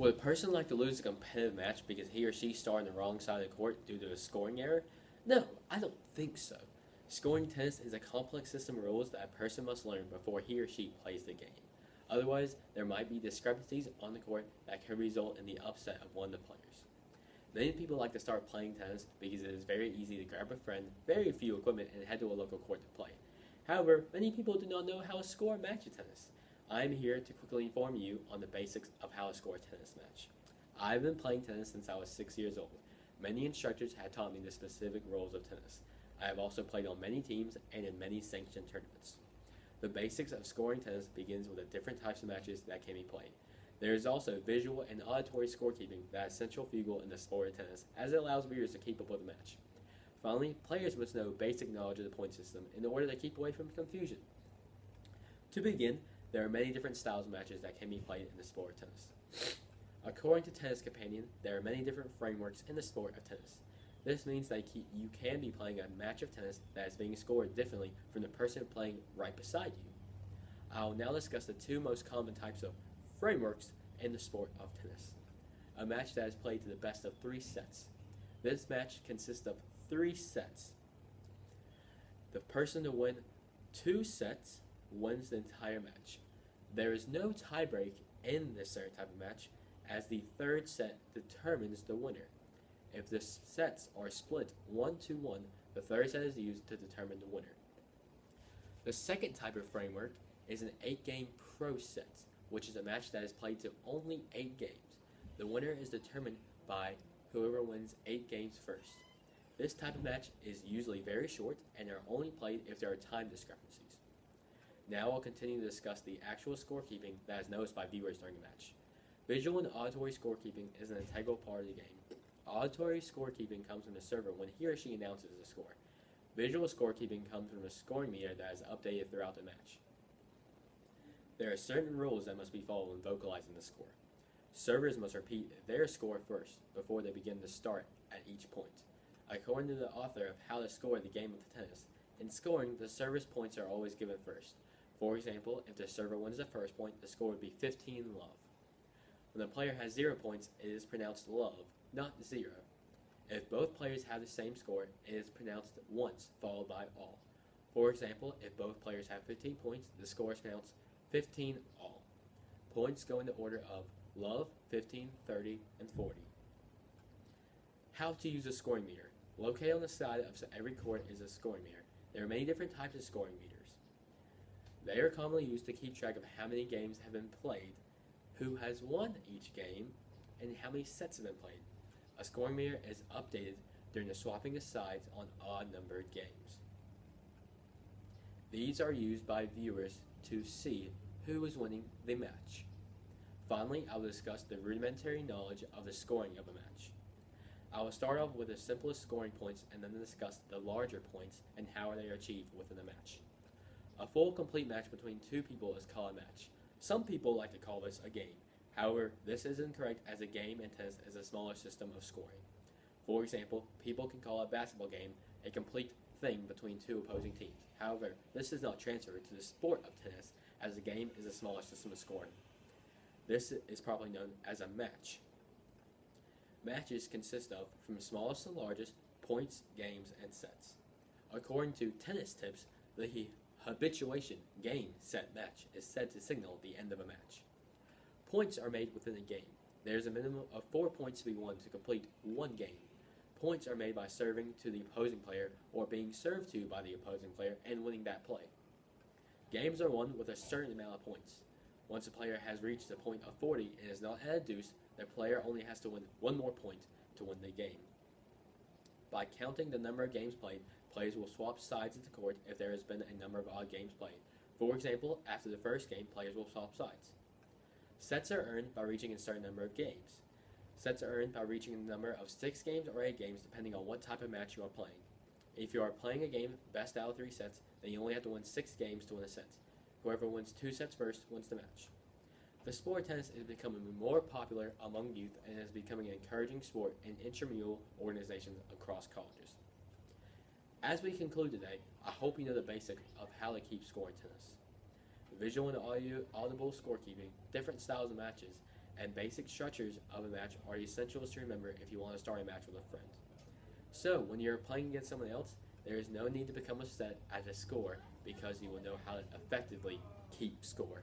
Would a person like to lose a competitive match because he or she started on the wrong side of the court due to a scoring error? No, I don't think so. Scoring tennis is a complex system of rules that a person must learn before he or she plays the game. Otherwise, there might be discrepancies on the court that could result in the upset of one of the players. Many people like to start playing tennis because it is very easy to grab a friend, very few equipment, and head to a local court to play. However, many people do not know how to score a match of tennis. I am here to quickly inform you on the basics of how to score a tennis match. I've been playing tennis since I was 6 years old. Many instructors have taught me the specific rules of tennis. I have also played on many teams and in many sanctioned tournaments. The basics of scoring tennis begins with the different types of matches that can be played. There is also visual and auditory scorekeeping that is centrifugal in the sport of tennis, as it allows viewers to keep up with the match. Finally, players must know basic knowledge of the point system in order to keep away from confusion. To begin, there are many different styles of matches that can be played in the sport of tennis. According to Tennis Companion, there are many different frameworks in the sport of tennis. This means that you can be playing a match of tennis that is being scored differently from the person playing right beside you. I will now discuss the two most common types of frameworks in the sport of tennis. A match that is played to the best of 3 sets. This match consists of 3 sets. The person to win 2 sets wins the entire match. There is no tiebreak in this certain type of match, as the 3rd set determines the winner. If the sets are split 1-1, the 3rd set is used to determine the winner. The second type of framework is an 8-game pro set, which is a match that is played to only 8 games. The winner is determined by whoever wins 8 games first. This type of match is usually very short and are only played if there are time discrepancies. Now I'll continue to discuss the actual scorekeeping that is noticed by viewers during the match. Visual and auditory scorekeeping is an integral part of the game. Auditory scorekeeping comes from the server when he or she announces the score. Visual scorekeeping comes from a scoring meter that is updated throughout the match. There are certain rules that must be followed when vocalizing the score. Servers must repeat their score first before they begin to start at each point. According to the author of How to Score the Game of Tennis, in scoring, the server's points are always given first. For example, if the server wins the first point, the score would be 15-love. When the player has 0 points, it is pronounced love, not 0. If both players have the same score, it is pronounced once, followed by all. For example, if both players have 15 points, the score is pronounced 15 all. Points go in the order of love, 15, 30, and 40. How to use a scoring meter. Located on the side of every court is a scoring meter. There are many different types of scoring meters. They are commonly used to keep track of how many games have been played, who has won each game, and how many sets have been played. A scoring meter is updated during the swapping of sides on odd-numbered games. These are used by viewers to see who is winning the match. Finally, I will discuss the rudimentary knowledge of the scoring of a match. I will start off with the simplest scoring points and then discuss the larger points and how they are achieved within a match. A full, complete match between 2 people is called a match. Some people like to call this a game. However, this is incorrect, as a game in tennis is a smaller system of scoring. For example, people can call a basketball game a complete thing between 2 opposing teams. However, this does not transfer to the sport of tennis, as the game is a smaller system of scoring. This is probably known as a match. Matches consist of, from smallest to largest, points, games, and sets. According to Tennis Tips, the habituation game set match is said to signal the end of a match. Points are made within a game. There is a minimum of 4 points to be won to complete 1 game. Points are made by serving to the opposing player or being served to by the opposing player and winning that play. Games are won with a certain amount of points. Once a player has reached a point of 40 and is not at a deuce, the player only has to win 1 more point to win the game. By counting the number of games played, players will swap sides of the court if there has been a number of odd games played. For example, after the first game, players will swap sides. Sets are earned by reaching a certain number of games. Sets are earned by reaching a number of 6 games or 8 games depending on what type of match you are playing. If you are playing a game best out of 3 sets, then you only have to win 6 games to win a set. Whoever wins 2 sets first wins the match. The sport of tennis is becoming more popular among youth and is becoming an encouraging sport in intramural organizations across colleges. As we conclude today, I hope you know the basics of how to keep score in tennis. Visual and audible scorekeeping, different styles of matches, and basic structures of a match are essentials to remember if you want to start a match with a friend. So, when you're playing against someone else, there is no need to become upset at a score because you will know how to effectively keep score.